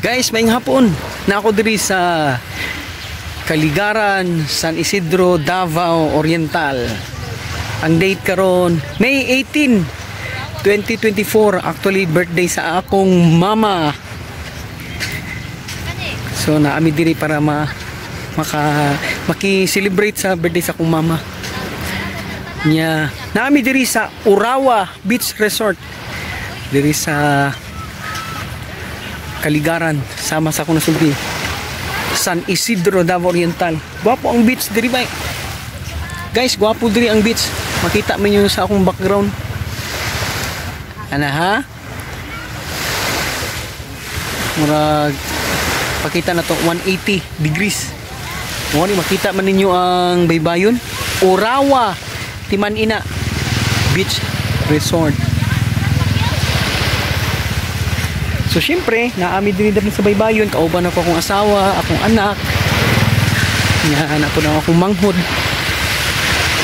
Guys, maayong hapon. Na ako diri sa Caligaran, San Isidro, Davao Oriental. Ang date karon May 18, 2024. Actually birthday sa akong mama. So naami diri para maki-celebrate sa birthday sa akong mama. Nya, naami diri sa Urawa Beach Resort. Diri sa Caligaran, sama sa akong nasulti. San Isidro, Davao Oriental. Gwapo ang beach diri ba? Guys, gwapo diri ang beach. Makita man niyo sa akong background. Ana ha? Murag pakita na to 180 degrees. Mo ni makita man ninyo ang baybayon. Urawa Timan-Ina Beach Resort. So syempre, naami din sa baybayon, kauban ako akong asawa, akong anak. Anak ko na akong manghod.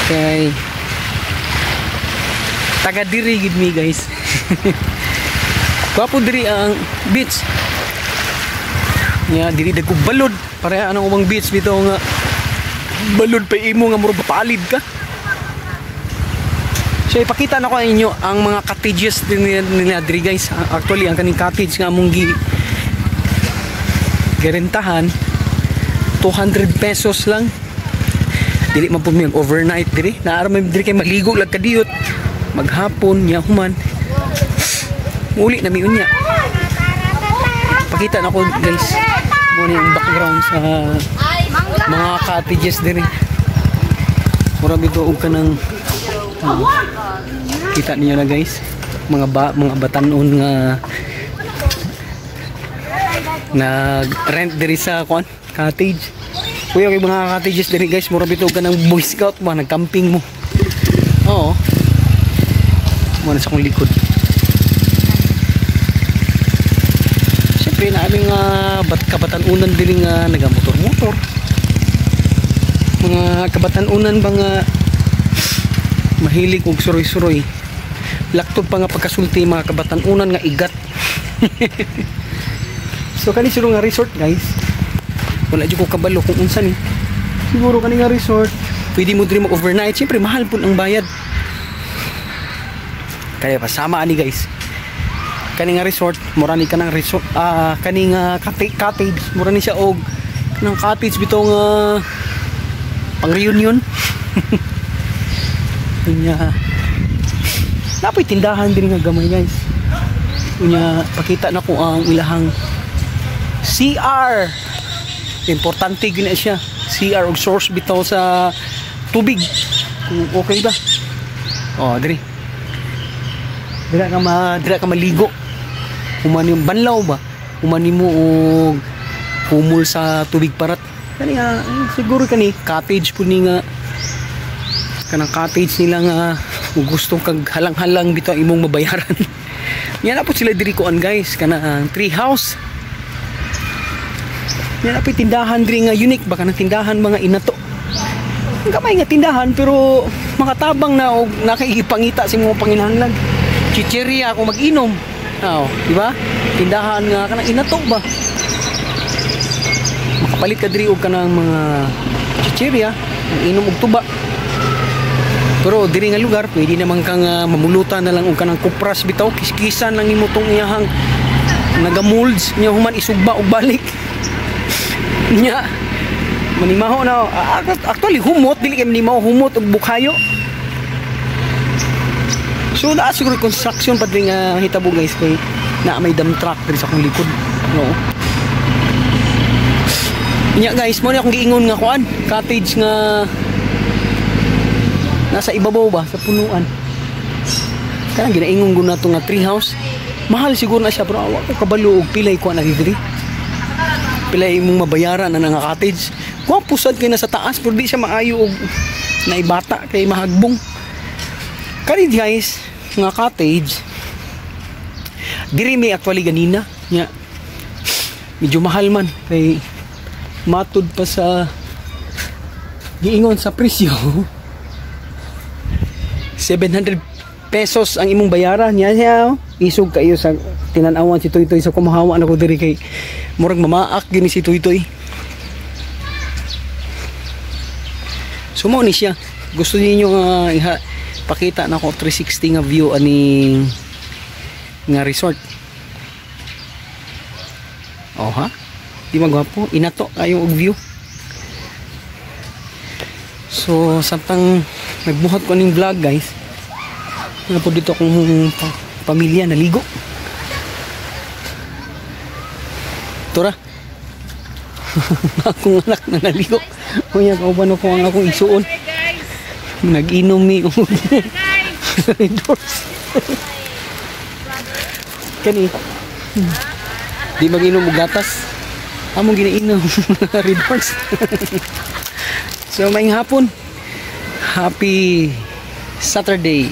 Kay taga diri gid mi guys. Kapo diri ang beach. Nya diri dagko balod, pareha anong ubang beach bitaw nga balod pa imo nga murag papalid ka. So ipakita na ko inyo ang mga cottages din nila diri guys. Actually ang kaning cottage nga among garentahan 200 pesos lang. Dili man po mag overnight diri. Naara man diri kay maligo lag kadiyot. Maghapon nya human. Uli na mi unya. Pakita na ko guys. Mo ni ang background sa mga cottages diri. Mura bito og kanang kita niyo na guys, mga batanon nga nag-rent diri sa cottage. Kuya kay mga cottages diri guys, mura bito ka ng Boy Scout ba, nag-camping mo. Oo. Muna sa akong likod. Siyempre na aming kabatanunan diri nga nagamotor-motor. Mga kabatanunan ba nga mahilig og suroy-suroy. Laktod pa nga pagkasulti mga kabatanunan nga igat. So kani siro nga resort guys. Wala jud ko kabalo kung unsa ni. Siguro kani nga resort, pwede mo diri mag-overnight. Siyempre mahal pud ang bayad. Kaya pasama ani guys. Kani nga resort, mura ni kanang resort, kani nga cottage, mura ni siya og kanang cottage bitaw nga pang reunion. Kunya napoy tindahan din nga gamay guys. Kunya pakita na ko ang ilahang CR. Importante gina siya. CR og source bitaw sa tubig. Kung okay ba? Oh, diri. Dira ka maligo. Humani yung banlaw ba? Humani mo og humul sa tubig parat. Kani nga siguro kani cottage pud ni nga kanang cottage nila nga gusto kag halang-halang bitaw imong mabayaran. Yan na po sila diri kuan guys, kanang tree house. Yan na po tindahan diri nga unique baka nang tindahan mga inato. Gamay nga tindahan pero makatabang na og nakaipangita sa imong panginahanglan. Chicheria ako mag-inom. Di ba? Tindahan nga kanang inato ba. Makapalit ka diri og kanang mga chicheria, inom og tuba. Pero diri nga lugar pwede naman kang mamulutan na lang og kanang kupras bitaw, kiskisan lang nimo tong iyahang nagamolds nya human isugba og balik. Nya manimaho na actually humot dili kay manimaho humot og bukhayo. So naa siguro construction pa diri nga hitabo guys kay naa may dump truck diri sa akong likod. No. Nya guys, mo ni akong giingon nga kuan, cottage nga nasa ibabaw ba sa punuan. Kanang ginaingon ko na to nga tree house. Mahal siguro na siya pero awa ko kabalo og pilay ko na diri. Pilay imong mabayaran na nga cottage. Kuha pusad kay nasa taas pero di siya maayo og naibata kay mahagbong. Kani guys, nga cottage diri may actually ganina nya. Medyo mahal man kay matud pa sa giingon sa presyo. 700 pesos ang imong bayaran niya. Isog kayo sa tinanawan si Toy Toy sa kumahawa na ko diri kay Murag mamaak gini si Toy-Toy. So mao ni siya. Gusto niyo nga pakita na ko 360 nga view ani nga resort. Oh ha? Di magwapo, inato kayo og view. So samtang nagbuhat ko ning vlog guys. Nga po dito akong pamilya naligo. Tora. Akong anak na naligo. Kuya kauban ko ang akong isuon. Nag-inom mi og Redors. Kani. Di mag-inom og gatas. Among ginainom Redors. So maayong hapon. Happy Saturday.